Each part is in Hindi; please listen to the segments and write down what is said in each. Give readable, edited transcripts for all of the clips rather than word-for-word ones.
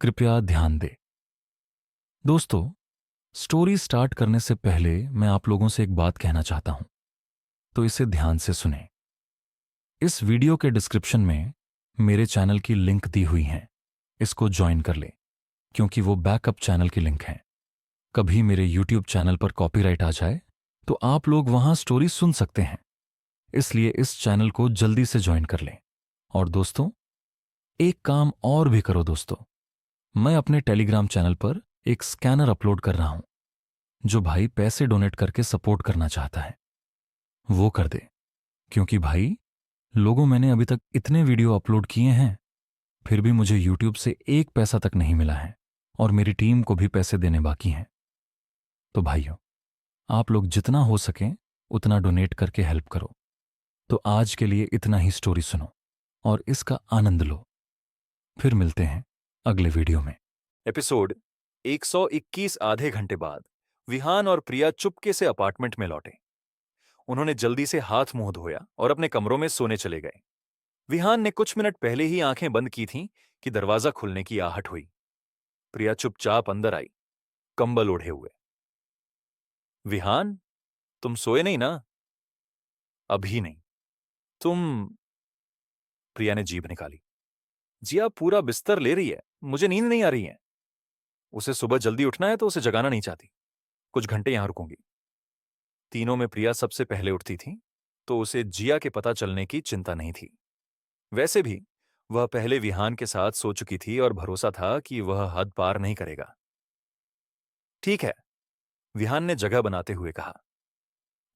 कृपया ध्यान दें। दोस्तों, स्टोरी स्टार्ट करने से पहले मैं आप लोगों से एक बात कहना चाहता हूं, तो इसे ध्यान से सुनें। इस वीडियो के डिस्क्रिप्शन में मेरे चैनल की लिंक दी हुई है। इसको ज्वाइन कर लें, क्योंकि वो बैकअप चैनल की लिंक है। कभी मेरे यूट्यूब चैनल पर कॉपीराइट आ जाए तो आप लोग वहां स्टोरी सुन सकते हैं। इसलिए इस चैनल को जल्दी से ज्वाइन कर लें। और दोस्तों, एक काम और भी करो दोस्तों। मैं अपने टेलीग्राम चैनल पर एक स्कैनर अपलोड कर रहा हूं। जो भाई पैसे डोनेट करके सपोर्ट करना चाहता है वो कर दे, क्योंकि भाई मैंने अभी तक इतने वीडियो अपलोड किए हैं, फिर भी मुझे यूट्यूब से एक पैसा तक नहीं मिला है और मेरी टीम को भी पैसे देने बाकी हैं। तो भाइयों, आप लोग जितना हो सके उतना डोनेट करके हेल्प करो। तो आज के लिए इतना ही। स्टोरी सुनो और इसका आनंद लो। फिर मिलते हैं अगले वीडियो में। एपिसोड 121। आधे घंटे बाद विहान और प्रिया चुपके से अपार्टमेंट में लौटे। उन्होंने जल्दी से हाथ मुंह धोया और अपने कमरों में सोने चले गए। विहान ने कुछ मिनट पहले ही आंखें बंद की थीं कि दरवाजा खुलने की आहट हुई। प्रिया चुपचाप अंदर आई, कंबल ओढ़े हुए। विहान, तुम सोए नहीं ना? अभी नहीं। तुम? प्रिया ने जीभ निकाली। जिया पूरा बिस्तर ले रही है, मुझे नींद नहीं आ रही है। उसे सुबह जल्दी उठना है तो उसे जगाना नहीं चाहती। कुछ घंटे यहां रुकूंगी। तीनों में प्रिया सबसे पहले उठती थी, तो उसे जिया के पता चलने की चिंता नहीं थी। वैसे भी वह पहले विहान के साथ सो चुकी थी और भरोसा था कि वह हद पार नहीं करेगा। ठीक है, विहान ने जगह बनाते हुए कहा।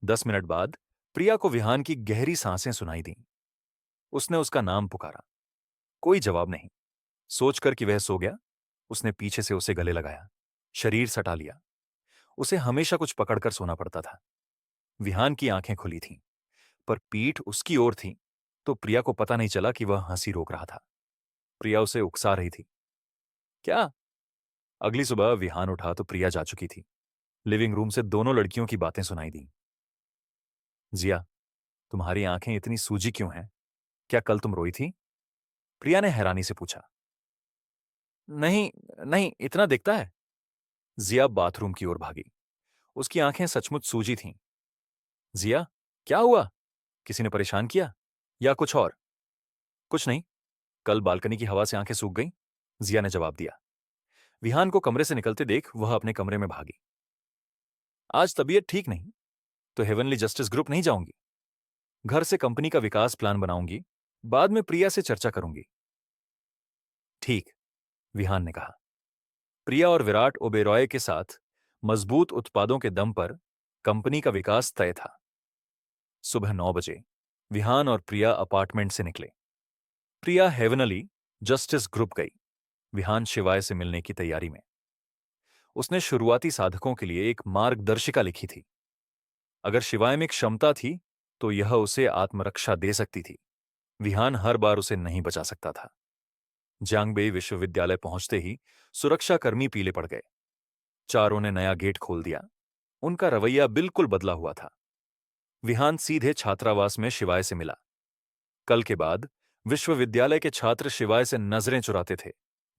10 मिनट बाद प्रिया को विहान की गहरी सांसें सुनाई दीं। उसने उसका नाम पुकारा। कोई जवाब नहीं। सोचकर कि वह सो गया, उसने पीछे से उसे गले लगाया, शरीर सटा लिया। उसे हमेशा कुछ पकड़कर सोना पड़ता था। विहान की आंखें खुली थीं, पर पीठ उसकी ओर थी, तो प्रिया को पता नहीं चला कि वह हंसी रोक रहा था। प्रिया उसे उकसा रही थी। क्या? अगली सुबह विहान उठा तो प्रिया जा चुकी थी। लिविंग रूम से दोनों लड़कियों की बातें सुनाई दी। जिया, तुम्हारी आंखें इतनी सूजी क्यों हैं? क्या कल तुम रोई थी? प्रिया ने हैरानी से पूछा। नहीं, नहीं, इतना दिखता है। जिया बाथरूम की ओर भागी। उसकी आंखें सचमुच सूजी थीं। जिया, क्या हुआ? किसी ने परेशान किया या कुछ और? कुछ नहीं, कल बालकनी की हवा से आंखें सूख गईं, जिया ने जवाब दिया। विहान को कमरे से निकलते देख वह अपने कमरे में भागी। आज तबीयत ठीक नहीं, तो हेवनली जस्टिस ग्रुप नहीं जाऊंगी। घर से कंपनी का विकास प्लान बनाऊंगी, बाद में प्रिया से चर्चा करूंगी। ठीक, विहान ने कहा। प्रिया और विराट ओबेरॉय के साथ मजबूत उत्पादों के दम पर कंपनी का विकास तय था। सुबह 9 बजे विहान और प्रिया अपार्टमेंट से निकले। प्रिया हेवनली जस्टिस ग्रुप गई, विहान शिवाय से मिलने की तैयारी में। उसने शुरुआती साधकों के लिए एक मार्गदर्शिका लिखी थी। अगर शिवाय में क्षमता थी तो यह उसे आत्मरक्षा दे सकती थी। विहान हर बार उसे नहीं बचा सकता था। जांगबे विश्वविद्यालय पहुंचते ही सुरक्षाकर्मी पीले पड़ गए। चारों ने नया गेट खोल दिया। उनका रवैया बिल्कुल बदला हुआ था। विहान सीधे छात्रावास में शिवाय से मिला। कल के बाद विश्वविद्यालय के छात्र शिवाय से नजरें चुराते थे,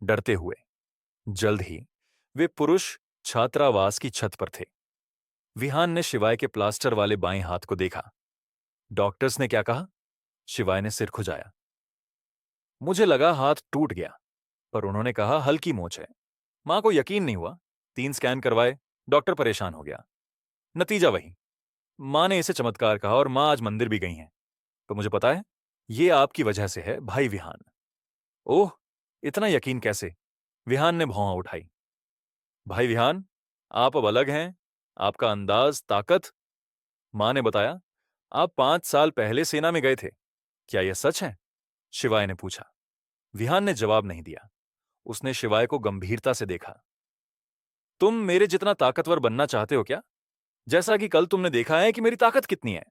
डरते हुए। जल्द ही वे पुरुष छात्रावास की छत पर थे। विहान ने शिवाय के प्लास्टर वाले बाएं हाथ को देखा। डॉक्टर्स ने क्या कहा? शिवाय ने सिर खुजाया। मुझे लगा हाथ टूट गया, पर उन्होंने कहा हल्की मोच है। मां को यकीन नहीं हुआ। 3 स्कैन करवाए, डॉक्टर परेशान हो गया। नतीजा वही। मां ने इसे चमत्कार कहा और मां आज मंदिर भी गई हैं। तो मुझे पता है, ये आपकी वजह से है, भाई विहान। ओह, इतना यकीन कैसे? विहान ने भौं उठाई। भाई विहान, आप अब अलग हैं। आपका अंदाज, ताकत। मां ने बताया, आप 5 साल पहले सेना में गए थे। क्या यह सच है? शिवाय ने पूछा। विहान ने जवाब नहीं दिया। उसने शिवाय को गंभीरता से देखा। तुम मेरे जितना ताकतवर बनना चाहते हो क्या? जैसा कि कल तुमने देखा है कि मेरी ताकत कितनी है।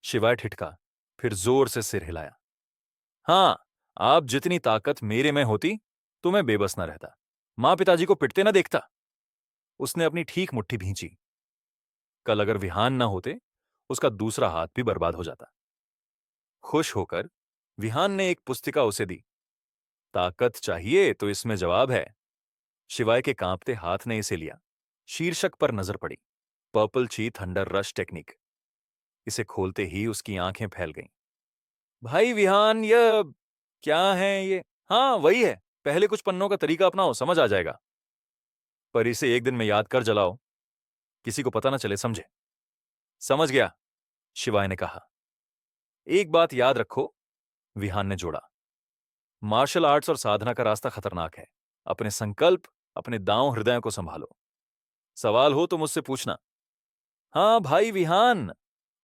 शिवाय ठिठका, फिर जोर से सिर हिलाया। हां, आप जितनी ताकत मेरे में होती तो मैं बेबस न रहता, मां पिताजी को पिटते न देखता। उसने अपनी ठीक मुट्ठी भींची। कल अगर विहान ना होते, उसका दूसरा हाथ भी बर्बाद हो जाता। खुश होकर विहान ने एक पुस्तिका उसे दी। ताकत चाहिए तो इसमें जवाब है। शिवाय के कांपते हाथ ने इसे लिया। शीर्षक पर नजर पड़ी, पर्पल ची थंडर रश टेक्निक। इसे खोलते ही उसकी आंखें फैल गईं। भाई विहान, यह क्या है ये? हाँ वही है, पहले कुछ पन्नों का तरीका अपनाओ, समझ आ जाएगा। पर इसे एक दिन में याद कर जलाओ, किसी को पता ना चले, समझे? समझ गया, शिवाय ने कहा। एक बात याद रखो, विहान ने जोड़ा, मार्शल आर्ट्स और साधना का रास्ता खतरनाक है। अपने संकल्प, अपने दांव हृदय को संभालो। सवाल हो तो मुझसे पूछना। हाँ भाई विहान,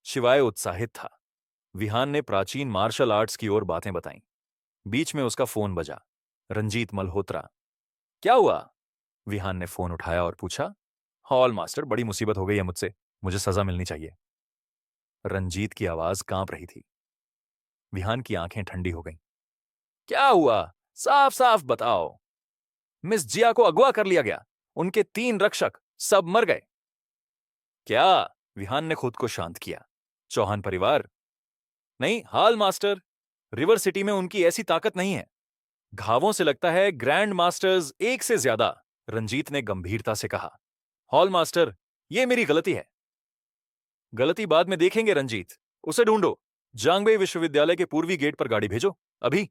शिवाय उत्साहित था। विहान ने प्राचीन मार्शल आर्ट्स की ओर बातें बताईं। बीच में उसका फोन बजा। रंजीत मल्होत्रा। क्या हुआ? विहान ने फोन उठाया और पूछा। हॉल मास्टर, बड़ी मुसीबत हो गई है मुझसे, मुझे सजा मिलनी चाहिए। रंजीत की आवाज कांप रही थी। विहान की आंखें ठंडी हो गईं। क्या हुआ? साफ साफ बताओ। मिस जिया को अगवा कर लिया गया, उनके 3 रक्षक सब मर गए। क्या? विहान ने खुद को शांत किया। चौहान परिवार? नहीं हाल मास्टर, रिवर सिटी में उनकी ऐसी ताकत नहीं है। घावों से लगता है ग्रैंड मास्टर्स 1 से ज्यादा। रंजीत ने गंभीरता से कहा। हॉल मास्टर, यह मेरी गलती है। गलती बाद में देखेंगे रंजीत, उसे ढूंढो। जांगबे विश्वविद्यालय के पूर्वी गेट पर गाड़ी भेजो, अभी।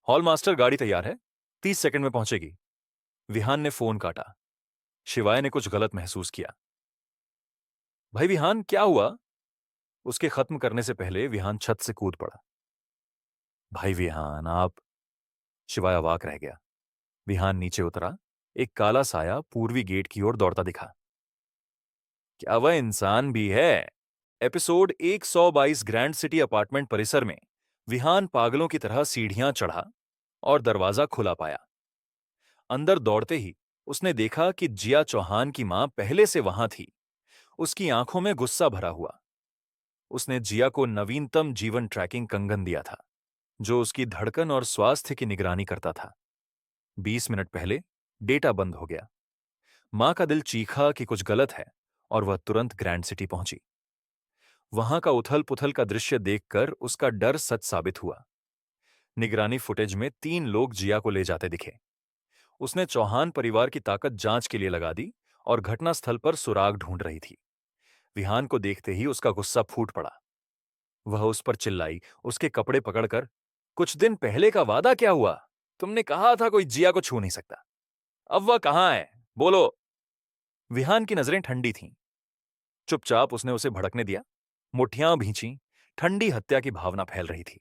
हॉल मास्टर, गाड़ी तैयार है, 30 सेकंड में पहुंचेगी। विहान ने फोन काटा। शिवाय ने कुछ गलत महसूस किया। भाई विहान, क्या हुआ? उसके खत्म करने से पहले विहान छत से कूद पड़ा। भाई विहान, आप? शिवाय अवाक रह गया। विहान नीचे उतरा। एक काला साया पूर्वी गेट की ओर दौड़ता दिखा। क्या वह इंसान भी है? एपिसोड 122 ग्रैंड सिटी अपार्टमेंट परिसर में विहान पागलों की तरह सीढ़ियां चढ़ा और दरवाजा खुला पाया। अंदर दौड़ते ही उसने देखा कि जिया चौहान की मां पहले से वहां थी। उसकी आंखों में गुस्सा भरा हुआ। उसने जिया को नवीनतम जीवन ट्रैकिंग कंगन दिया था, जो उसकी धड़कन और स्वास्थ्य की निगरानी करता था। 20 मिनट पहले डेटा बंद हो गया। मां का दिल चीखा कि कुछ गलत है और वह तुरंत ग्रैंड सिटी पहुंची। वहां का उथल पुथल का दृश्य देखकर उसका डर सच साबित हुआ। निगरानी फुटेज में 3 लोग जिया को ले जाते दिखे। उसने चौहान परिवार की ताकत जांच के लिए लगा दी और घटनास्थल पर सुराग ढूंढ रही थी। विहान को देखते ही उसका गुस्सा फूट पड़ा। वह उस पर चिल्लाई, उसके कपड़े पकड़कर। कुछ दिन पहले का वादा क्या हुआ? तुमने कहा था कोई जिया को छू नहीं सकता। अब वह कहां है? बोलो। विहान की नजरें ठंडी थीं। चुपचाप उसने उसे भड़कने दिया। मुठ्ठियां भींची, ठंडी हत्या की भावना फैल रही थी।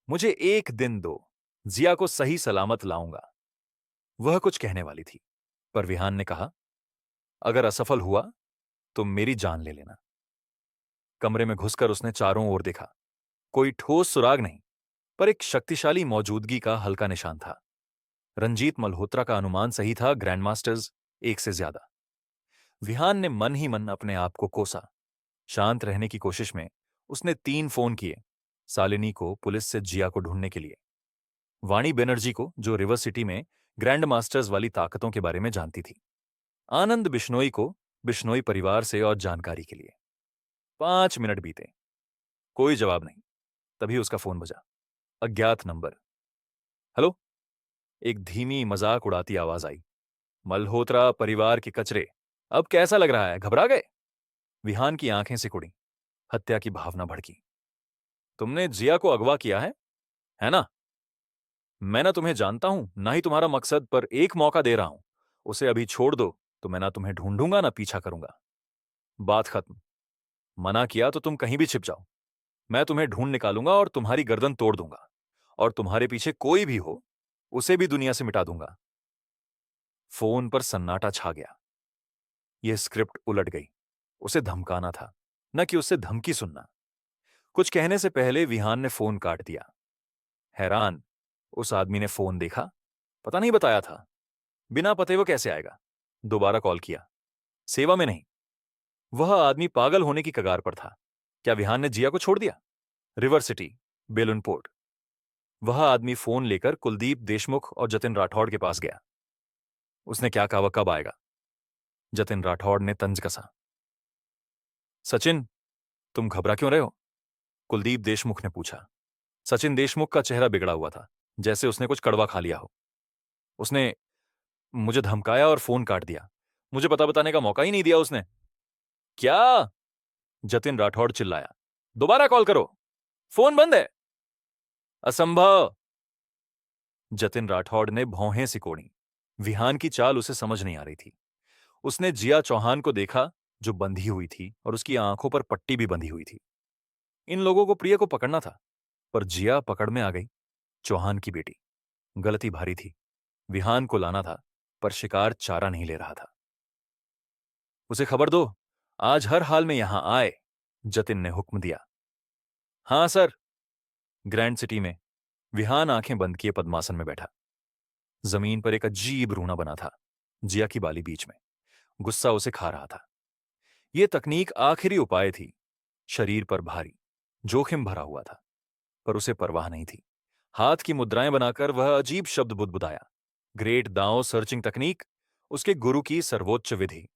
मुझे एक दिन दो, जिया को सही सलामत लाऊंगा। वह कुछ कहने वाली थी, पर विहान ने कहा, अगर असफल हुआ तो मेरी जान ले लेना। कमरे में घुसकर उसने चारों ओर देखा। कोई ठोस सुराग नहीं, पर एक शक्तिशाली मौजूदगी का हल्का निशान था। रंजीत मल्होत्रा का अनुमान सही था, ग्रैंडमास्टर्स 1 से ज्यादा। विहान ने मन ही मन अपने आप को कोसा। शांत रहने की कोशिश में उसने 3 फोन किए। सालिनी को, पुलिस से जिया को ढूंढने के लिए। वाणी बनर्जी को, जो रिवर सिटी में ग्रैंड मास्टर्स वाली ताकतों के बारे में जानती थी। आनंद बिश्नोई को, बिश्नोई परिवार से और जानकारी के लिए। 5 मिनट बीते, कोई जवाब नहीं। तभी उसका फोन बजा। अज्ञात नंबर। हेलो? एक धीमी मजाक उड़ाती आवाज आई। मल्होत्रा परिवार के कचरे, अब कैसा लग रहा है? घबरा गए? विहान की आंखें सिकुड़ी। हत्या की भावना भड़की। तुमने जिया को अगवा किया है ना? मैं ना तुम्हें जानता हूं, ना ही तुम्हारा मकसद, पर एक मौका दे रहा हूं। उसे अभी छोड़ दो तो मैं ना तुम्हें ढूंढूंगा ना पीछा करूंगा। बात खत्म। मना किया तो तुम कहीं भी छिप जाओ। मैं तुम्हें ढूंढ निकालूंगा और तुम्हारी गर्दन तोड़ दूंगा। और तुम्हारे पीछे कोई भी हो, उसे भी दुनिया से मिटा दूंगा। फोन पर सन्नाटा छा गया। यह स्क्रिप्ट उलट गई। उसे धमकाना था, न कि उससे धमकी सुनना। कुछ कहने से पहले विहान ने फोन काट दिया। हैरान, उस आदमी ने फोन देखा, पता नहीं बताया था। बिना पते वो कैसे आएगा? दोबारा कॉल किया, सेवा में नहीं। वह आदमी पागल होने की कगार पर था। क्या विहान ने जिया को छोड़ दिया? River city, balloon port. वह आदमी फोन लेकर कुलदीप देशमुख और जतिन राठौड़ के पास गया। उसने क्या कहा, वह कब आएगा? जतिन राठौड़ ने तंज कसा। सचिन, तुम घबरा क्यों रहे हो? कुलदीप देशमुख ने पूछा। सचिन देशमुख का चेहरा बिगड़ा हुआ था। जैसे उसने कुछ कड़वा खा लिया हो। उसने मुझे धमकाया और फोन काट दिया। मुझे पता बताने का मौका ही नहीं दिया उसने। क्या? जतिन राठौड़ चिल्लाया। दोबारा कॉल करो, फोन बंद है। असंभव। जतिन राठौड़ ने भौहें सिकोड़ी। विहान की चाल उसे समझ नहीं आ रही थी। उसने जिया चौहान को देखा, जो बंधी हुई थी और उसकी आंखों पर पट्टी भी बंधी हुई थी। इन लोगों को प्रिय को पकड़ना था, पर जिया पकड़ में आ गई। चौहान की बेटी। गलती भारी थी। विहान को लाना था, पर शिकार चारा नहीं ले रहा था। उसे खबर दो, आज हर हाल में यहां आए, जतिन ने हुक्म दिया। हां सर। ग्रैंड सिटी में विहान आंखें बंद किए पद्मासन में बैठा। जमीन पर एक अजीब रूना बना था, जिया की बाली बीच में। गुस्सा उसे खा रहा था। यह तकनीक आखिरी उपाय थी। शरीर पर भारी, जोखिम भरा हुआ था, पर उसे परवाह नहीं थी। हाथ की मुद्राएं बनाकर वह अजीब शब्द बुदबुदाया। ग्रेट दांव सर्चिंग तकनीक, उसके गुरु की सर्वोच्च विधि।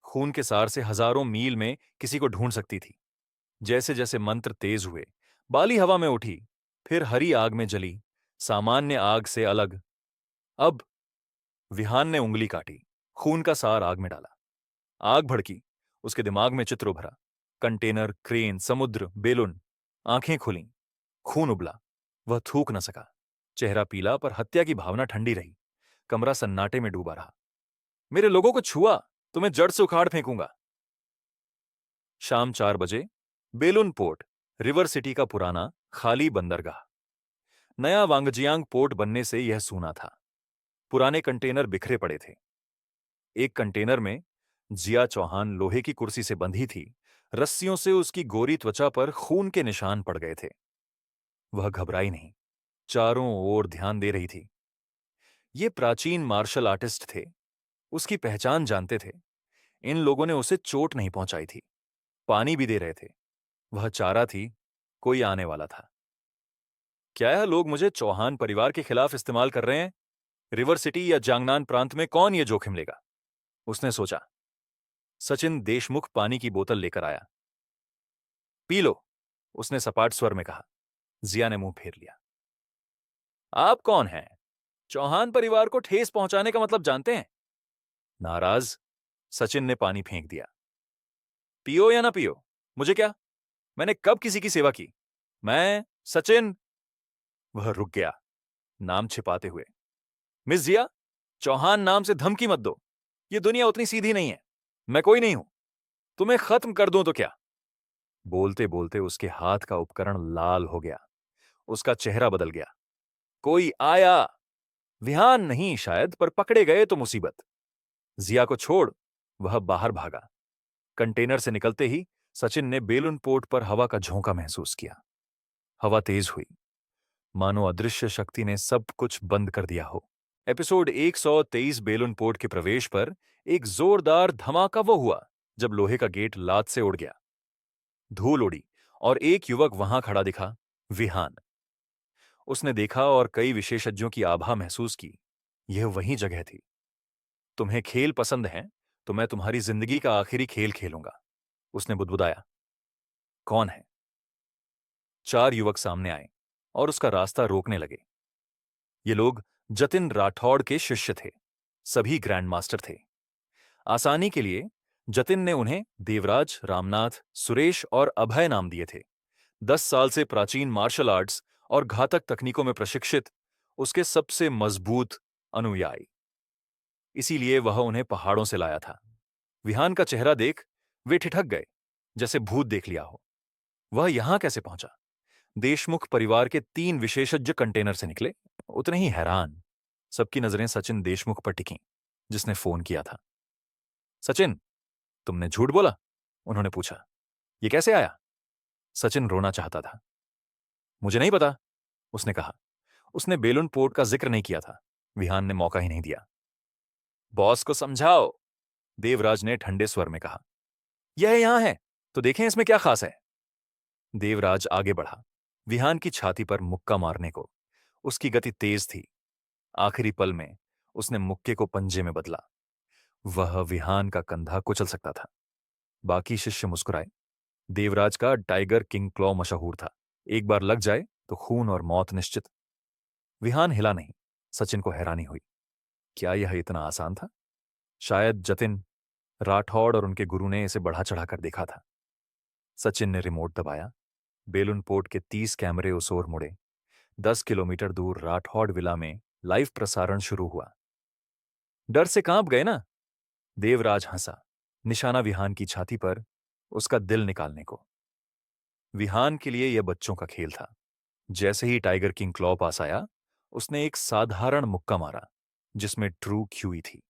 खून के सार से हजारों मील में किसी को ढूंढ सकती थी। जैसे जैसे मंत्र तेज हुए, बाली हवा में उठी, फिर हरी आग में जली, सामान्य आग से अलग। अब विहान ने उंगली काटी, खून का सार आग में डाला। आग भड़की, उसके दिमाग में चित्र उभरा। कंटेनर, क्रेन, समुद्र, बेलुन। आंखें खुलीं, खून उबला। वह थूक न सका। चेहरा पीला, पर हत्या की भावना ठंडी रही। कमरा सन्नाटे में डूबा रहा। मेरे लोगों को छुआ तो मैं जड़ से उखाड़ फेंकूंगा। शाम 4 बजे, बेलुन पोर्ट, रिवर सिटी का पुराना खाली बंदरगाह। नया वांगजियांग पोर्ट बनने से यह सूना था। पुराने कंटेनर बिखरे पड़े थे। एक कंटेनर में जिया चौहान लोहे की कुर्सी से बंधी थी। रस्सियों से उसकी गोरी त्वचा पर खून के निशान पड़ गए थे। वह घबराई नहीं, चारों ओर ध्यान दे रही थी। ये प्राचीन मार्शल आर्टिस्ट थे, उसकी पहचान जानते थे। इन लोगों ने उसे चोट नहीं पहुंचाई थी। पानी भी दे रहे थे। वह चारा थी, कोई आने वाला था। क्या यह लोग मुझे चौहान परिवार के खिलाफ इस्तेमाल कर रहे हैं? रिवर सिटी या जांगनान प्रांत में कौन ये जोखिम लेगा? उसने सोचा। सचिन देशमुख पानी की बोतल लेकर आया। पी लो, उसने सपाट स्वर में कहा। जिया ने मुंह फेर लिया। आप कौन हैं? चौहान परिवार को ठेस पहुंचाने का मतलब जानते हैं? नाराज, सचिन ने पानी फेंक दिया। पियो या ना पियो, मुझे क्या? मैंने कब किसी की सेवा की? मैं सचिन। वह रुक गया, नाम छिपाते हुए। मिस जिया, चौहान नाम से धमकी मत दो। ये दुनिया उतनी सीधी नहीं है। मैं कोई नहीं हूं। तुम्हें खत्म कर दूं तो क्या? बोलते बोलते उसके हाथ का उपकरण लाल हो गया। उसका चेहरा बदल गया। कोई आया। विहान नहीं शायद, पर पकड़े गए तो मुसीबत। जिया को छोड़, वह बाहर भागा। कंटेनर से निकलते ही सचिन ने बेलुन पोर्ट पर हवा का झोंका महसूस किया। हवा तेज हुई, मानो अदृश्य शक्ति ने सब कुछ बंद कर दिया हो। एपिसोड 123 बेलुन पोर्ट के प्रवेश पर एक जोरदार धमाका वो हुआ जब लोहे का गेट लात से उड़ गया। धूल उड़ी और एक युवक वहां खड़ा दिखा, विहान। उसने देखा और कई विशेषज्ञों की आभा महसूस की। यह वही जगह थी। तुम्हें खेल पसंद है तो मैं तुम्हारी जिंदगी का आखिरी खेल खेलूंगा, उसने बुदबुदाया। कौन है? 4 युवक सामने आए और उसका रास्ता रोकने लगे। ये लोग जतिन राठौड़ के शिष्य थे। सभी ग्रैंड मास्टर थे। आसानी के लिए जतिन ने उन्हें देवराज, रामनाथ, सुरेश और अभय नाम दिए थे। 10 साल से प्राचीन मार्शल आर्ट्स और घातक तकनीकों में प्रशिक्षित उसके सबसे मजबूत अनुयायी। इसीलिए वह उन्हें पहाड़ों से लाया था। विहान का चेहरा देख वे ठिठक गए, जैसे भूत देख लिया हो। वह यहां कैसे पहुंचा? देशमुख परिवार के 3 विशेषज्ञ कंटेनर से निकले। उतने ही हैरान। सबकी नजरें सचिन देशमुख पर टिकीं, जिसने फोन किया था। सचिन, तुमने झूठ बोला? उन्होंने पूछा। ये कैसे आया? सचिन रोना चाहता था। मुझे नहीं पता, उसने कहा। उसने बेलुन पोर्ट का जिक्र नहीं किया था। विहान ने मौका ही नहीं दिया। बॉस को समझाओ, देवराज ने ठंडे स्वर में कहा। यह यहां है तो देखें इसमें क्या खास है। देवराज आगे बढ़ा, विहान की छाती पर मुक्का मारने को। उसकी गति तेज थी। आखिरी पल में उसने मुक्के को पंजे में बदला। वह विहान का कंधा कुचल सकता था। बाकी शिष्य मुस्कुराए। देवराज का टाइगर किंग क्लॉ मशहूर था। एक बार लग जाए तो खून और मौत निश्चित। विहान हिला नहीं। सचिन को हैरानी हुई। क्या यह इतना आसान था? शायद जतिन राठौड़ और उनके गुरु ने इसे बढ़ा चढ़ाकर देखा था। सचिन ने रिमोट दबाया। बेलून पोर्ट के 30 कैमरे उस ओर मुड़े। 10 किलोमीटर दूर राठौड़ विला में लाइव प्रसारण शुरू हुआ। डर से कांप गए ना? देवराज हंसा, निशाना विहान की छाती पर, उसका दिल निकालने को। विहान के लिए यह बच्चों का खेल था। जैसे ही टाइगर किंग क्लॉ पास आया, उसने एक साधारण मुक्का मारा जिसमें ट्रू क्यूई थी।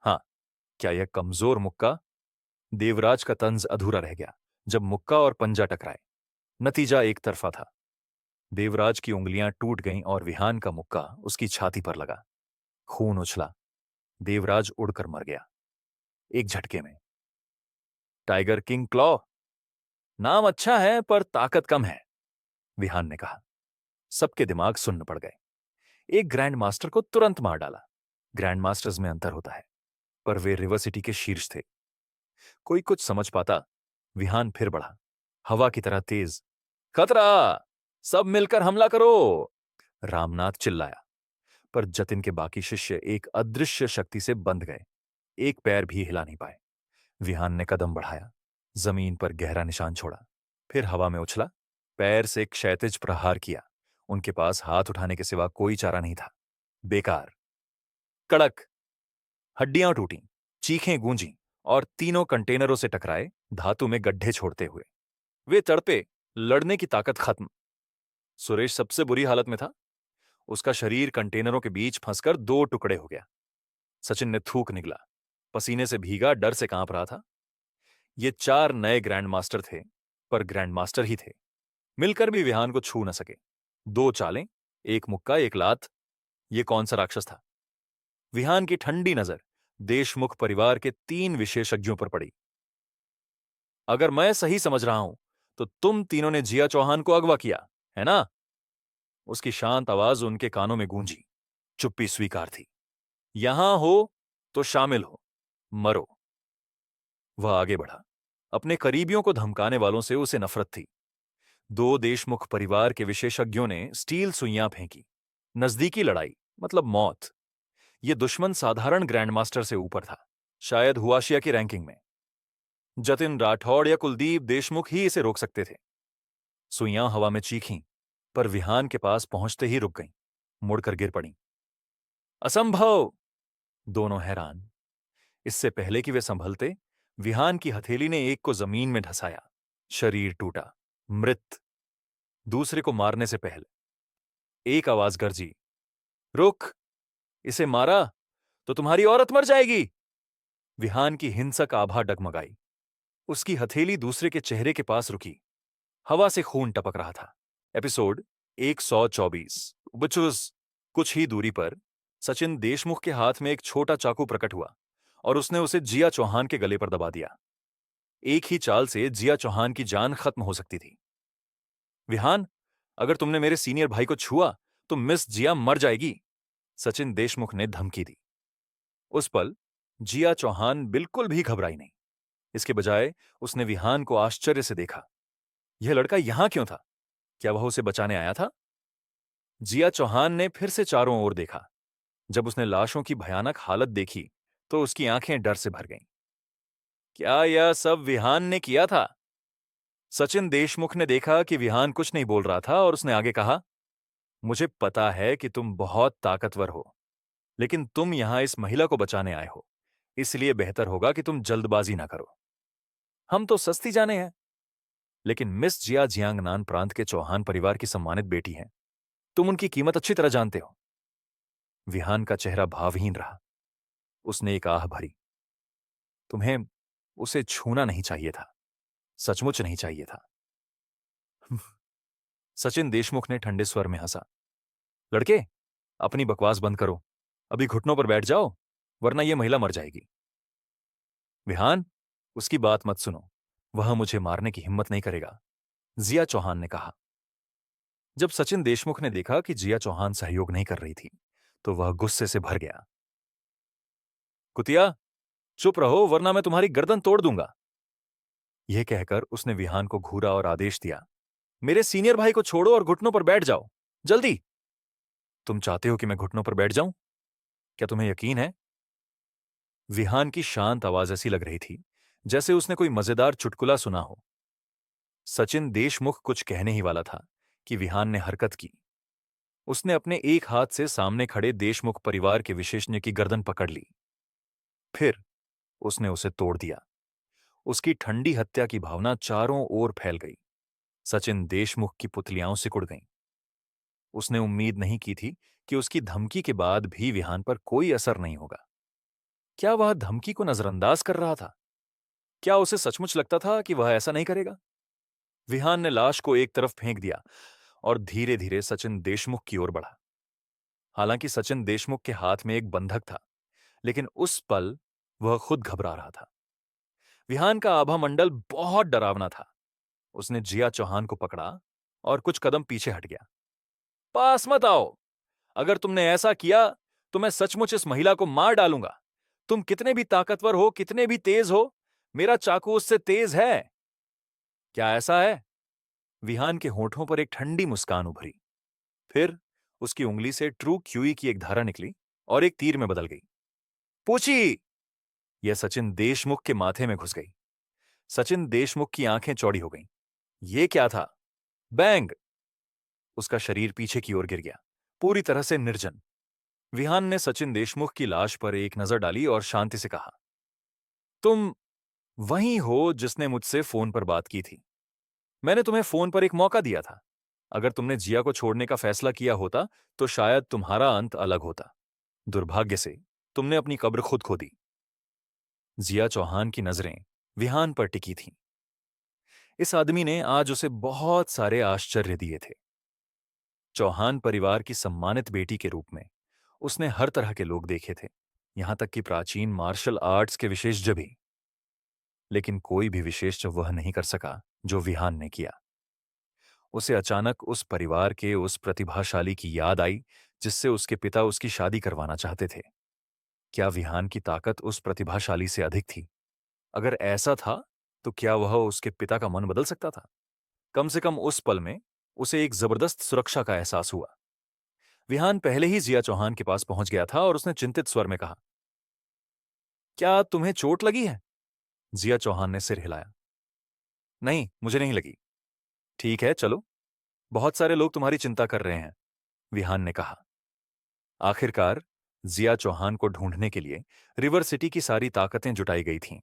हाँ, क्या यह कमजोर मुक्का? देवराज का तंज अधूरा रह गया जब मुक्का और पंजा टकराए। नतीजा एक तरफा था। देवराज की उंगलियां टूट गईं और विहान का मुक्का उसकी छाती पर लगा। खून उछला। देवराज उड़कर मर गया, एक झटके में। टाइगर किंग क्लॉ नाम अच्छा है पर ताकत कम है, विहान ने कहा। सबके दिमाग सुन्न पड़ गए। एक ग्रैंड मास्टर को तुरंत मार डाला। ग्रैंड मास्टर्स में अंतर होता है, पर वे रिवर सिटी के शीर्ष थे। कोई कुछ समझ पाता? विहान फिर बढ़ा, हवा की तरह तेज। खतरा! सब मिलकर हमला करो! रामनाथ चिल्लाया, पर जतिन के बाकी शिष्य एक अदृश्य शक्ति से बंध गए। एक पैर भी हिला नहीं पाए। विहान ने कदम बढ़ाया, जमीन पर गहरा निशान छोड़ा, फिर हवा में उछला, पैर से क्षैतिज प्रहार किया। उनके पास हाथ उठाने के सिवा कोई चारा नहीं था। बेकार। कड़क। हड्डियां टूटीं, चीखें गूंजीं और तीनों कंटेनरों से टकराए, धातु में गड्ढे छोड़ते हुए। वे तड़पे, लड़ने की ताकत खत्म। सुरेश सबसे बुरी हालत में था। उसका शरीर कंटेनरों के बीच फंसकर 2 टुकड़े हो गया। सचिन ने थूक निगला, पसीने से भीगा, डर से कांप रहा था। ये 4 नए ग्रैंड मास्टर थे, पर ग्रैंड मास्टर ही थे। मिलकर भी विहान को छू न सके। 2 चालें, एक मुक्का, एक लात। ये कौन सा राक्षस था? विहान की ठंडी नजर देशमुख परिवार के 3 विशेषज्ञों पर पड़ी। अगर मैं सही समझ रहा हूं, तो तुम तीनों ने जिया चौहान को अगवा किया, है ना? उसकी शांत आवाज उनके कानों में गूंजी। चुप्पी स्वीकार थी। यहां हो तो शामिल हो, मरो। वह आगे बढ़ा। अपने करीबियों को धमकाने वालों से उसे नफरत थी। 2 देशमुख परिवार के विशेषज्ञों ने स्टील सुइयां फेंकी। नजदीकी लड़ाई मतलब मौत। यह दुश्मन साधारण ग्रैंडमास्टर से ऊपर था, शायद हुआशिया की रैंकिंग में। जतिन राठौड़ या कुलदीप देशमुख ही इसे रोक सकते थे। सुइयां हवा में चीखीं, पर विहान के पास पहुंचते ही रुक गईं, मुड़कर गिर पड़ीं। असंभव! दोनों हैरान। इससे पहले कि वे संभलते, विहान की हथेली ने एक को जमीन में ढसाया। शरीर टूटा, मृत। दूसरे को मारने से पहले एक आवाज गरजी, रुक! इसे मारा तो तुम्हारी औरत मर जाएगी। विहान की हिंसक आभा डगमगाई। उसकी हथेली दूसरे के चेहरे के पास रुकी। हवा से खून टपक रहा था। एपिसोड 124। बचुस। कुछ ही दूरी पर सचिन देशमुख के हाथ में एक छोटा चाकू प्रकट हुआ और उसने उसे जिया चौहान के गले पर दबा दिया। एक ही चाल से जिया चौहान की जान खत्म हो सकती थी। विहान, अगर तुमने मेरे सीनियर भाई को छुआ तो मिस जिया मर जाएगी, सचिन देशमुख ने धमकी दी। उस पल जिया चौहान बिल्कुल भी घबराई नहीं। इसके बजाय उसने विहान को आश्चर्य से देखा। यह लड़का यहां क्यों था? क्या वह उसे बचाने आया था? जिया चौहान ने फिर से चारों ओर देखा। जब उसने लाशों की भयानक हालत देखी तो उसकी आंखें डर से भर गईं। क्या यह सब विहान ने किया था? सचिन देशमुख ने देखा कि विहान कुछ नहीं बोल रहा था और उसने आगे कहा, मुझे पता है कि तुम बहुत ताकतवर हो, लेकिन तुम यहां इस महिला को बचाने आए हो, इसलिए बेहतर होगा कि तुम जल्दबाजी ना करो। हम तो सस्ती जाने हैं, लेकिन मिस जिया जियांगनान प्रांत के चौहान परिवार की सम्मानित बेटी हैं। तुम उनकी कीमत अच्छी तरह जानते हो। विहान का चेहरा भावहीन रहा। उसने एक आह भरी। तुम्हें उसे छूना नहीं चाहिए था, सचमुच नहीं चाहिए था। सचिन देशमुख ने ठंडे स्वर में हंसा। लड़के, अपनी बकवास बंद करो। अभी घुटनों पर बैठ जाओ, वरना यह महिला मर जाएगी। विहान, उसकी बात मत सुनो। वह मुझे मारने की हिम्मत नहीं करेगा, जिया चौहान ने कहा। जब सचिन देशमुख ने देखा कि जिया चौहान सहयोग नहीं कर रही थी, तो वह गुस्से से भर गया। कुतिया, चुप रहो वरना मैं तुम्हारी गर्दन तोड़ दूंगा। यह कहकर उसने विहान को घूरा और आदेश दिया, मेरे सीनियर भाई को छोड़ो और घुटनों पर बैठ जाओ, जल्दी। तुम चाहते हो कि मैं घुटनों पर बैठ जाऊं? क्या तुम्हें यकीन है? विहान की शांत आवाज ऐसी लग रही थी जैसे उसने कोई मजेदार चुटकुला सुना हो। सचिन देशमुख कुछ कहने ही वाला था कि विहान ने हरकत की। उसने अपने एक हाथ से सामने खड़े देशमुख परिवार के विशेषज्ञ की गर्दन पकड़ ली। फिर उसने उसे तोड़ दिया। उसकी ठंडी हत्या की भावना चारों ओर फैल गई। सचिन देशमुख की पुतलियां सिकुड़ गईं। उसने उम्मीद नहीं की थी कि उसकी धमकी के बाद भी विहान पर कोई असर नहीं होगा। क्या वह धमकी को नजरअंदाज कर रहा था? क्या उसे सचमुच लगता था कि वह ऐसा नहीं करेगा? विहान ने लाश को एक तरफ फेंक दिया और धीरे धीरे सचिन देशमुख की ओर बढ़ा। हालांकि सचिन देशमुख के हाथ में एक बंधक था, लेकिन उस पल वह खुद घबरा रहा था। विहान का आभा मंडल बहुत डरावना था। उसने जिया चौहान को पकड़ा और कुछ कदम पीछे हट गया। पास मत आओ। अगर तुमने ऐसा किया तो मैं सचमुच इस महिला को मार डालूंगा। तुम कितने भी ताकतवर हो, कितने भी तेज हो, मेरा चाकू उससे तेज है। क्या ऐसा है? विहान के होठों पर एक ठंडी मुस्कान उभरी। फिर उसकी उंगली से ट्रू क्यूई की एक धारा निकली और एक तीर में बदल गई। पूछी! यह सचिन देशमुख के माथे में घुस गई। सचिन देशमुख की आंखें चौड़ी हो गईं। ये क्या था? बैंग! उसका शरीर पीछे की ओर गिर गया, पूरी तरह से निर्जन। विहान ने सचिन देशमुख की लाश पर एक नजर डाली और शांति से कहा, तुम वही हो जिसने मुझसे फोन पर बात की थी। मैंने तुम्हें फोन पर एक मौका दिया था। अगर तुमने जिया को छोड़ने का फैसला किया होता तो शायद तुम्हारा अंत अलग होता। दुर्भाग्य से तुमने अपनी कब्र खुद खो दी। जिया चौहान की नजरें विहान पर टिकी थीं। इस आदमी ने आज उसे बहुत सारे आश्चर्य दिए थे। चौहान परिवार की सम्मानित बेटी के रूप में उसने हर तरह के लोग देखे थे, यहां तक कि प्राचीन मार्शल आर्ट्स के विशेषज्ञ भी। लेकिन कोई भी विशेषज्ञ वह नहीं कर सका जो विहान ने किया। उसे अचानक उस परिवार के उस प्रतिभाशाली की याद आई जिससे उसके पिता उसकी शादी करवाना चाहते थे। क्या विहान की ताकत उस प्रतिभाशाली से अधिक थी? अगर ऐसा था तो क्या वह उसके पिता का मन बदल सकता था? कम से कम उस पल में उसे एक जबरदस्त सुरक्षा का एहसास हुआ। विहान पहले ही जिया चौहान के पास पहुंच गया था और उसने चिंतित स्वर में कहा, क्या तुम्हें चोट लगी है? जिया चौहान ने सिर हिलाया। नहीं, मुझे नहीं लगी। ठीक है, चलो। बहुत सारे लोग तुम्हारी चिंता कर रहे हैं, विहान ने कहा। आखिरकार जिया चौहान को ढूंढने के लिए रिवर सिटी की सारी ताकतें जुटाई गई थीं।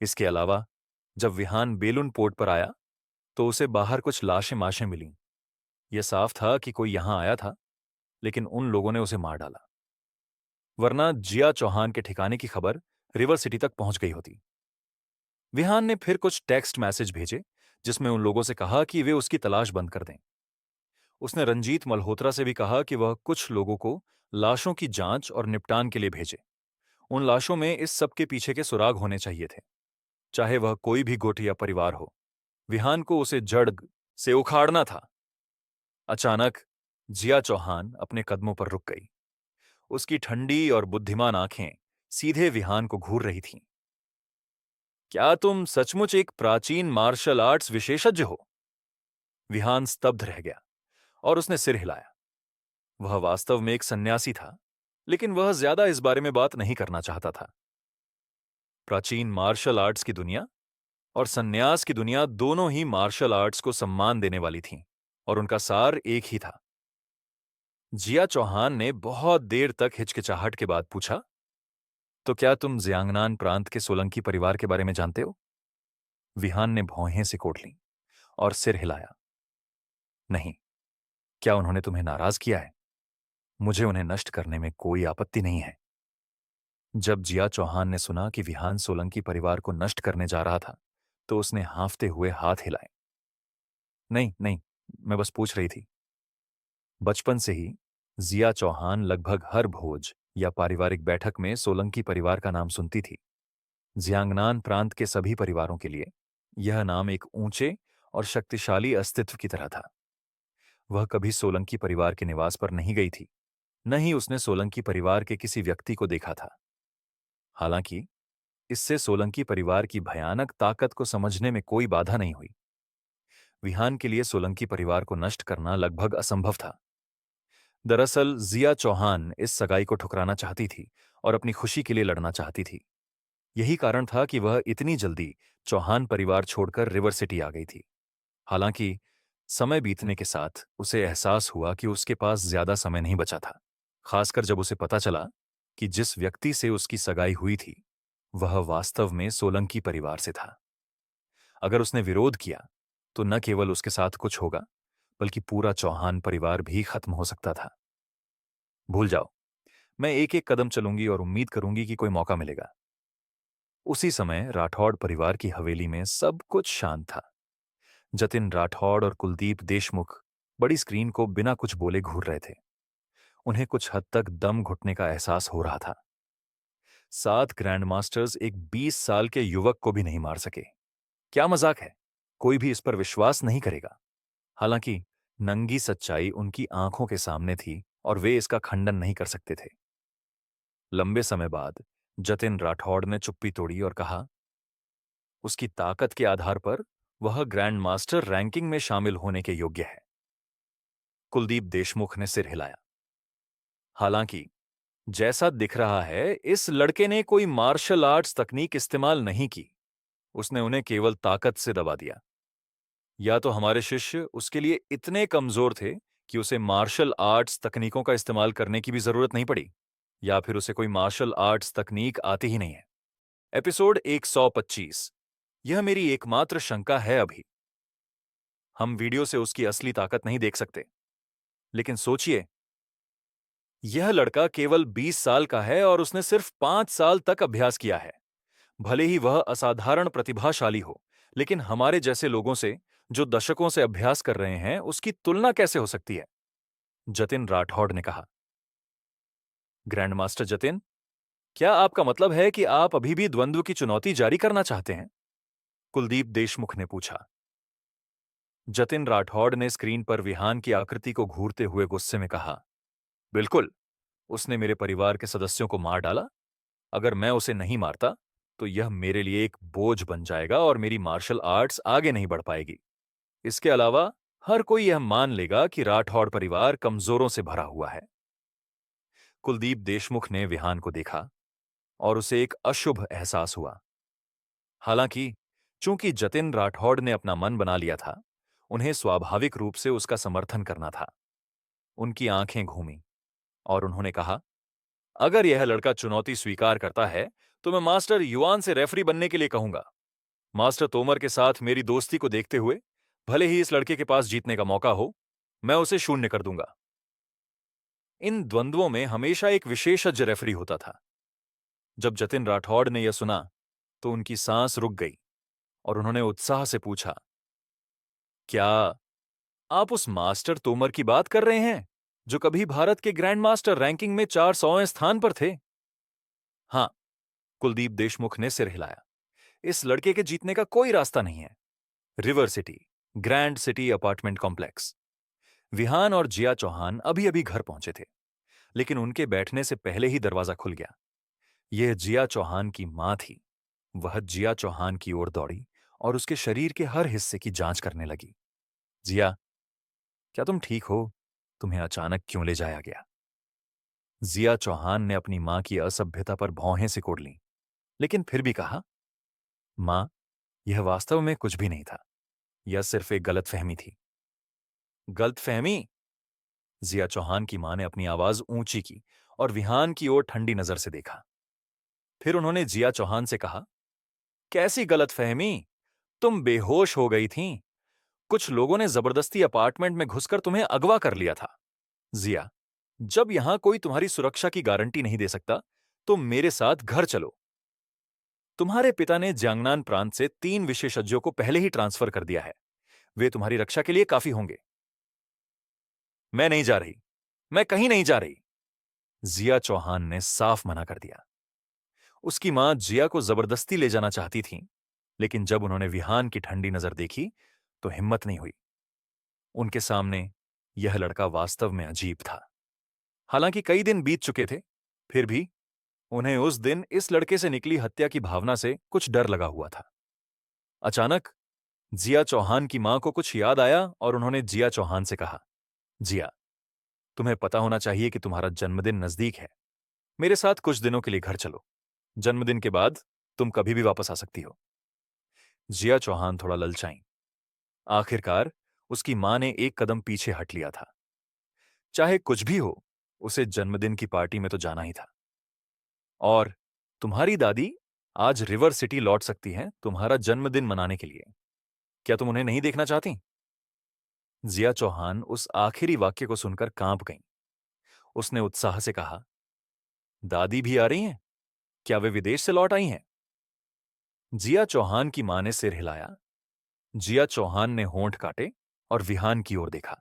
इसके अलावा जब विहान बेलुन पोर्ट पर आया तो उसे बाहर कुछ लाशें माशें मिलीं। यह साफ था कि कोई यहां आया था, लेकिन उन लोगों ने उसे मार डाला। वरना जिया चौहान के ठिकाने की खबर रिवर सिटी तक पहुंच गई होती। विहान ने फिर कुछ टेक्स्ट मैसेज भेजे जिसमें उन लोगों से कहा कि वे उसकी तलाश बंद कर दें। उसने रंजीत मल्होत्रा से भी कहा कि वह कुछ लोगों को लाशों की जांच और निपटान के लिए भेजे। उन लाशों में इस सब के पीछे के सुराग होने चाहिए थे, चाहे वह कोई भी गुट या परिवार हो। विहान को उसे जड़ से उखाड़ना था। अचानक जिया चौहान अपने कदमों पर रुक गई। उसकी ठंडी और बुद्धिमान आंखें सीधे विहान को घूर रही थीं। क्या तुम सचमुच एक प्राचीन मार्शल आर्ट्स विशेषज्ञ हो? विहान स्तब्ध रह गया और उसने सिर हिलाया। वह वास्तव में एक सन्यासी था, लेकिन वह ज्यादा इस बारे में बात नहीं करना चाहता था। प्राचीन मार्शल आर्ट्स की दुनिया और सन्यास की दुनिया दोनों ही मार्शल आर्ट्स को सम्मान देने वाली थीं, और उनका सार एक ही था। जिया चौहान ने बहुत देर तक हिचकिचाहट के बाद पूछा, तो क्या तुम जियांगनान प्रांत के सोलंकी परिवार के बारे में जानते हो? विहान ने भौहें सिकोड़ लीं और सिर हिलाया। नहीं। क्या उन्होंने तुम्हें नाराज किया है? मुझे उन्हें नष्ट करने में कोई आपत्ति नहीं है। जब जिया चौहान ने सुना कि विहान सोलंकी परिवार को नष्ट करने जा रहा था, तो उसने हाँफते हुए हाथ हिलाए। नहीं, नहीं, मैं बस पूछ रही थी। बचपन से ही जिया चौहान लगभग हर भोज या पारिवारिक बैठक में सोलंकी परिवार का नाम सुनती थी। जियांगनान प्रांत के सभी परिवारों के लिए यह नाम एक ऊंचे और शक्तिशाली अस्तित्व की तरह था। वह कभी सोलंकी परिवार के निवास पर नहीं गई थी, न ही उसने सोलंकी परिवार के किसी व्यक्ति को देखा था। हालांकि इससे सोलंकी परिवार की भयानक ताकत को समझने में कोई बाधा नहीं हुई। विहान के लिए सोलंकी परिवार को नष्ट करना लगभग असंभव था। दरअसल जिया चौहान इस सगाई को ठुकराना चाहती थी और अपनी खुशी के लिए लड़ना चाहती थी। यही कारण था कि वह इतनी जल्दी चौहान परिवार छोड़कर रिवर सिटी आ गई थी। हालांकि समय बीतने के साथ उसे एहसास हुआ कि उसके पास ज्यादा समय नहीं बचा था, खासकर जब उसे पता चला कि जिस व्यक्ति से उसकी सगाई हुई थी वह वास्तव में सोलंकी परिवार से था। अगर उसने विरोध किया तो न केवल उसके साथ कुछ होगा, बल्कि पूरा चौहान परिवार भी खत्म हो सकता था। भूल जाओ, मैं एक एक कदम चलूंगी और उम्मीद करूंगी कि कोई मौका मिलेगा। उसी समय राठौड़ परिवार की हवेली में सब कुछ शांत था। जतिन राठौड़ और कुलदीप देशमुख बड़ी स्क्रीन को बिना कुछ बोले घूर रहे थे। उन्हें कुछ हद तक दम घुटने का एहसास हो रहा था। 7 ग्रैंड मास्टर्स एक 20 साल के युवक को भी नहीं मार सके। क्या मजाक है? कोई भी इस पर विश्वास नहीं करेगा। हालांकि नंगी सच्चाई उनकी आंखों के सामने थी और वे इसका खंडन नहीं कर सकते थे। लंबे समय बाद जतिन राठौड़ ने चुप्पी तोड़ी और कहा, उसकी ताकत के आधार पर वह ग्रैंड मास्टर रैंकिंग में शामिल होने के योग्य है। कुलदीप देशमुख ने सिर हिलाया। हालांकि जैसा दिख रहा है, इस लड़के ने कोई मार्शल आर्ट्स तकनीक इस्तेमाल नहीं की। उसने उन्हें केवल ताकत से दबा दिया। या तो हमारे शिष्य उसके लिए इतने कमजोर थे कि उसे मार्शल आर्ट्स तकनीकों का इस्तेमाल करने की भी जरूरत नहीं पड़ी, या फिर उसे कोई मार्शल आर्ट्स तकनीक आती ही नहीं है। एपिसोड 125। यह मेरी एकमात्र शंका है अभी। हम वीडियो से उसकी असली ताकत नहीं देख सकते, लेकिन सोचिए, यह लड़का केवल 20 साल का है और उसने सिर्फ 5 साल तक अभ्यास किया है। भले ही वह असाधारण प्रतिभाशाली हो, लेकिन हमारे जैसे लोगों से जो दशकों से अभ्यास कर रहे हैं, उसकी तुलना कैसे हो सकती है? जतिन राठौड़ ने कहा। ग्रैंड मास्टर जतिन, क्या आपका मतलब है कि आप अभी भी द्वंद्व की चुनौती जारी करना चाहते हैं? कुलदीप देशमुख ने पूछा। जतिन राठौड़ ने स्क्रीन पर विहान की आकृति को घूरते हुए गुस्से में कहा, बिल्कुल। उसने मेरे परिवार के सदस्यों को मार डाला। अगर मैं उसे नहीं मारता तो यह मेरे लिए एक बोझ बन जाएगा और मेरी मार्शल आर्ट्स आगे नहीं बढ़ पाएगी। इसके अलावा हर कोई यह मान लेगा कि राठौड़ परिवार कमजोरों से भरा हुआ है। कुलदीप देशमुख ने विहान को देखा और उसे एक अशुभ एहसास हुआ। हालांकि चूंकि जतिन राठौड़ ने अपना मन बना लिया था, उन्हें स्वाभाविक रूप से उसका समर्थन करना था। उनकी आंखें घूमी और उन्होंने कहा, अगर यह लड़का चुनौती स्वीकार करता है तो मैं मास्टर युआन से रेफरी बनने के लिए कहूंगा। मास्टर तोमर के साथ मेरी दोस्ती को देखते हुए, भले ही इस लड़के के पास जीतने का मौका हो, मैं उसे शून्य कर दूंगा। इन द्वंद्वों में हमेशा एक विशेषज्ञ रेफरी होता था। जब जतिन राठौड़ ने यह सुना तो उनकी सांस रुक गई और उन्होंने उत्साह से पूछा, क्या आप उस मास्टर तोमर की बात कर रहे हैं जो कभी भारत के ग्रैंड मास्टर रैंकिंग में 400वें स्थान पर थे? हाँ, कुलदीप देशमुख ने सिर हिलाया। इस लड़के के जीतने का कोई रास्ता नहीं है। River city, grand city apartment complex. Vihan और जिया चौहान अभी अभी घर पहुंचे थे, लेकिन उनके बैठने से पहले ही दरवाजा खुल गया। यह जिया चौहान की मां थी। वह जिया चौहान की ओर दौड़ी और उसके शरीर के हर हिस्से की जांच करने लगी। जिया, क्या तुम ठीक हो? तुम्हें अचानक क्यों ले जाया गया? जिया चौहान ने अपनी मां की असभ्यता पर भौहें सिकोड़ लीं, लेकिन फिर भी कहा, मां, यह वास्तव में कुछ भी नहीं था। यह सिर्फ एक गलतफहमी थी। गलतफहमी? जिया चौहान की मां ने अपनी आवाज ऊंची की और विहान की ओर ठंडी नजर से देखा। फिर उन्होंने जिया चौहान से कहा, कैसी गलतफहमी? तुम बेहोश हो गई थीं। कुछ लोगों ने जबरदस्ती अपार्टमेंट में घुसकर तुम्हें अगवा कर लिया था। जिया, जब यहां कोई तुम्हारी सुरक्षा की गारंटी नहीं दे सकता, तो मेरे साथ घर चलो। तुम्हारे पिता ने जियांगनान प्रांत से 3 विशेषज्ञों को पहले ही ट्रांसफर कर दिया है। वे तुम्हारी रक्षा के लिए काफी होंगे। मैं नहीं जा रही। मैं कहीं नहीं जा रही। जिया चौहान ने साफ मना कर दिया। उसकी मां जिया को जबरदस्ती ले जाना चाहती थी, लेकिन जब उन्होंने विहान की ठंडी नजर देखी तो हिम्मत नहीं हुई। उनके सामने यह लड़का वास्तव में अजीब था। हालांकि कई दिन बीत चुके थे, फिर भी उन्हें उस दिन इस लड़के से निकली हत्या की भावना से कुछ डर लगा हुआ था। अचानक जिया चौहान की मां को कुछ याद आया और उन्होंने जिया चौहान से कहा, जिया, तुम्हें पता होना चाहिए कि तुम्हारा जन्मदिन नजदीक है। मेरे साथ कुछ दिनों के लिए घर चलो। जन्मदिन के बाद तुम कभी भी वापस आ सकती हो। जिया चौहान थोड़ा ललचाई। आखिरकार उसकी मां ने एक कदम पीछे हट लिया था। चाहे कुछ भी हो, उसे जन्मदिन की पार्टी में तो जाना ही था। और तुम्हारी दादी आज रिवर सिटी लौट सकती हैं तुम्हारा जन्मदिन मनाने के लिए। क्या तुम उन्हें नहीं देखना चाहती? जिया चौहान उस आखिरी वाक्य को सुनकर कांप गईं। उसने उत्साह से कहा, दादी भी आ रही हैं? क्या वे विदेश से लौट आई हैं? जिया चौहान की मां ने सिर हिलाया। जिया चौहान ने होंठ काटे और विहान की ओर देखा।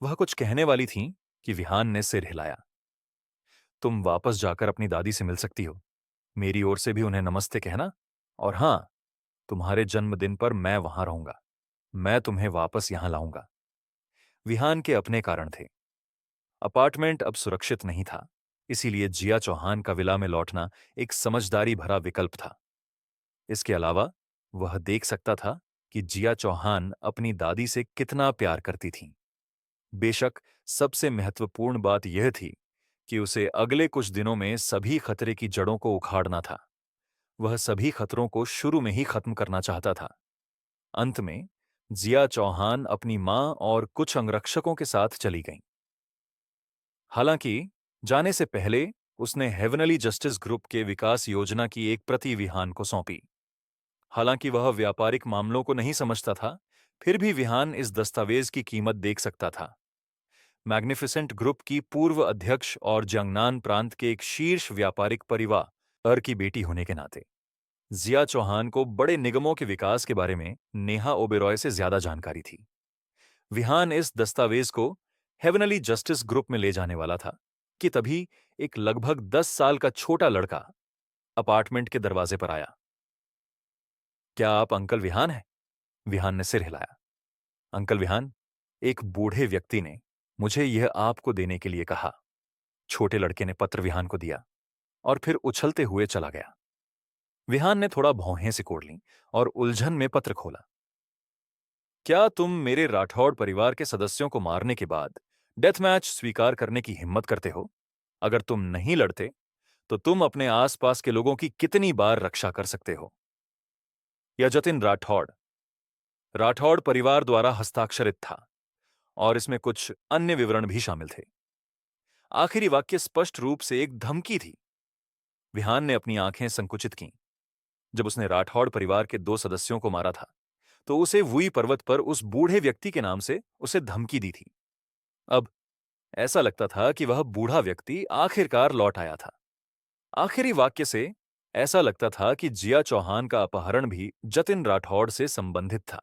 वह कुछ कहने वाली थीं कि विहान ने सिर हिलाया। तुम वापस जाकर अपनी दादी से मिल सकती हो। मेरी ओर से भी उन्हें नमस्ते कहना। और हां, तुम्हारे जन्मदिन पर मैं वहां रहूंगा। मैं तुम्हें वापस यहां लाऊंगा। विहान के अपने कारण थे। अपार्टमेंट अब सुरक्षित नहीं था, इसीलिए जिया चौहान का विला में लौटना एक समझदारी भरा विकल्प था। इसके अलावा वह देख सकता था कि जिया चौहान अपनी दादी से कितना प्यार करती थीं। बेशक सबसे महत्वपूर्ण बात यह थी कि उसे अगले कुछ दिनों में सभी खतरे की जड़ों को उखाड़ना था। वह सभी खतरों को शुरू में ही खत्म करना चाहता था। अंत में जिया चौहान अपनी मां और कुछ अंगरक्षकों के साथ चली गईं। हालांकि जाने से पहले उसने हेवनली जस्टिस ग्रुप के विकास योजना की एक प्रति विहान को सौंपी। हालांकि वह व्यापारिक मामलों को नहीं समझता था, फिर भी विहान इस दस्तावेज की कीमत देख सकता था। मैग्निफिसेंट ग्रुप की पूर्व अध्यक्ष और जियांगनान प्रांत के एक शीर्ष व्यापारिक परिवार की बेटी होने के नाते जिया चौहान को बड़े निगमों के विकास के बारे में नेहा ओबेरॉय से ज्यादा जानकारी थी। विहान इस दस्तावेज को हेवनली जस्टिस ग्रुप में ले जाने वाला था कि तभी एक लगभग 10 साल का छोटा लड़का अपार्टमेंट के दरवाजे पर आया। क्या आप अंकल विहान हैं? विहान ने सिर हिलाया। अंकल विहान, एक बूढ़े व्यक्ति ने मुझे यह आपको देने के लिए कहा। छोटे लड़के ने पत्र विहान को दिया और फिर उछलते हुए चला गया। विहान ने थोड़ा भौहें सिकोड़ लीं और उलझन में पत्र खोला। क्या तुम मेरे राठौड़ परिवार के सदस्यों को मारने के बाद डेथ मैच स्वीकार करने की हिम्मत करते हो? अगर तुम नहीं लड़ते तो तुम अपने आसपास के लोगों की कितनी बार रक्षा कर सकते हो? यह जतिन राठौड़ राठौड़ परिवार द्वारा हस्ताक्षरित था और इसमें कुछ अन्य विवरण भी शामिल थे। आखिरी वाक्य स्पष्ट रूप से एक धमकी थी। विहान ने अपनी आंखें संकुचित कीं। जब उसने राठौड़ परिवार के 2 सदस्यों को मारा था, तो उसे वुई पर्वत पर उस बूढ़े व्यक्ति के नाम से उसे धमकी दी थी। अब ऐसा लगता था कि वह बूढ़ा व्यक्ति आखिरकार लौट आया था। आखिरी वाक्य से ऐसा लगता था कि जिया चौहान का अपहरण भी जतिन राठौड़ से संबंधित था।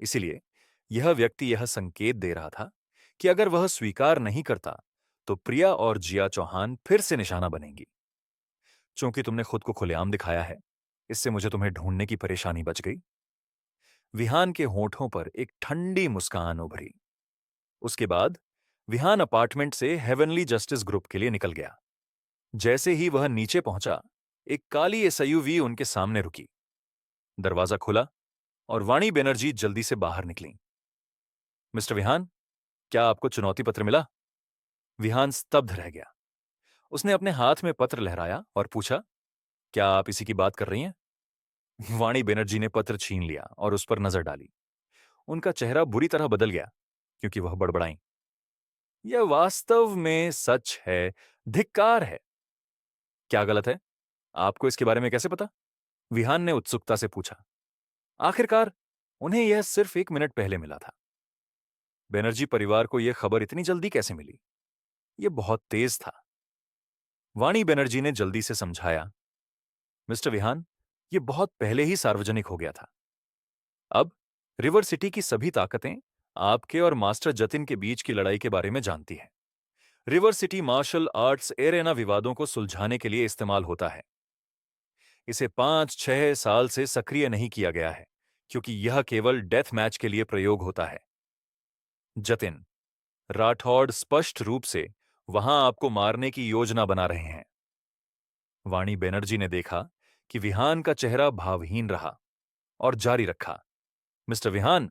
इसीलिए यह व्यक्ति यह संकेत दे रहा था कि अगर वह स्वीकार नहीं करता, तो प्रिया और जिया चौहान फिर से निशाना बनेंगी। चूंकि तुमने खुद को खुलेआम दिखाया है, इससे मुझे तुम्हें ढूंढने की परेशानी बच गई। विहान के होठों पर एक ठंडी मुस्कान उभरी। उसके बाद विहान अपार्टमेंट से हेवनली जस्टिस ग्रुप के लिए निकल गया। जैसे ही वह नीचे पहुंचा, एक काली एसयूवी उनके सामने रुकी। दरवाजा खुला और वाणी बनर्जी जल्दी से बाहर निकलीं। मिस्टर विहान, क्या आपको चुनौती पत्र मिला? विहान स्तब्ध रह गया। उसने अपने हाथ में पत्र लहराया और पूछा, क्या आप इसी की बात कर रही हैं? वाणी बनर्जी ने पत्र छीन लिया और उस पर नजर डाली। उनका चेहरा बुरी तरह बदल गया, क्योंकि वह बड़बड़ाईं। यह वास्तव में सच है। धिक्कार है। क्या गलत है? आपको इसके बारे में कैसे पता? विहान ने उत्सुकता से पूछा। आखिरकार उन्हें यह सिर्फ 1 मिनट पहले मिला था। बनर्जी परिवार को यह खबर इतनी जल्दी कैसे मिली? यह बहुत तेज था। वाणी बनर्जी ने जल्दी से समझाया, मिस्टर विहान, यह बहुत पहले ही सार्वजनिक हो गया था। अब रिवर सिटी की सभी ताकतें आपके और मास्टर जतिन के बीच की लड़ाई के बारे में जानती हैं। River city martial arts arena विवादों को सुलझाने के लिए इस्तेमाल होता है। इसे 5-6 साल से सक्रिय नहीं किया गया है, क्योंकि यह केवल डेथ मैच के लिए प्रयोग होता है। जतिन राठौड़ स्पष्ट रूप से वहां आपको मारने की योजना बना रहे हैं। वाणी बनर्जी ने देखा कि विहान का चेहरा भावहीन रहा और जारी रखा, मिस्टर विहान,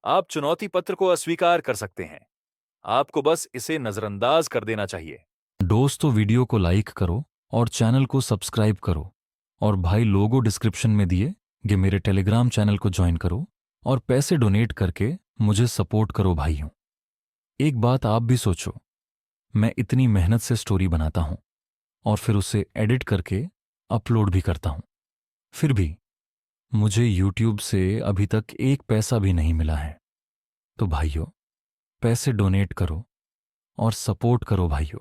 आप चुनौती पत्र को अस्वीकार कर सकते हैं। आपको बस इसे नजरअंदाज कर देना चाहिए। दोस्तों, वीडियो को लाइक करो और चैनल को सब्सक्राइब करो। और भाई, लोगो डिस्क्रिप्शन में दिए ये मेरे टेलीग्राम चैनल को ज्वाइन करो और पैसे डोनेट करके मुझे सपोर्ट करो भाइयों। एक बात आप भी सोचो, मैं इतनी मेहनत से स्टोरी बनाता हूं और फिर उसे एडिट करके अपलोड भी करता हूं, फिर भी मुझे यूट्यूब से अभी तक एक पैसा भी नहीं मिला है। तो भाइयों, पैसे डोनेट करो और सपोर्ट करो भाइयों।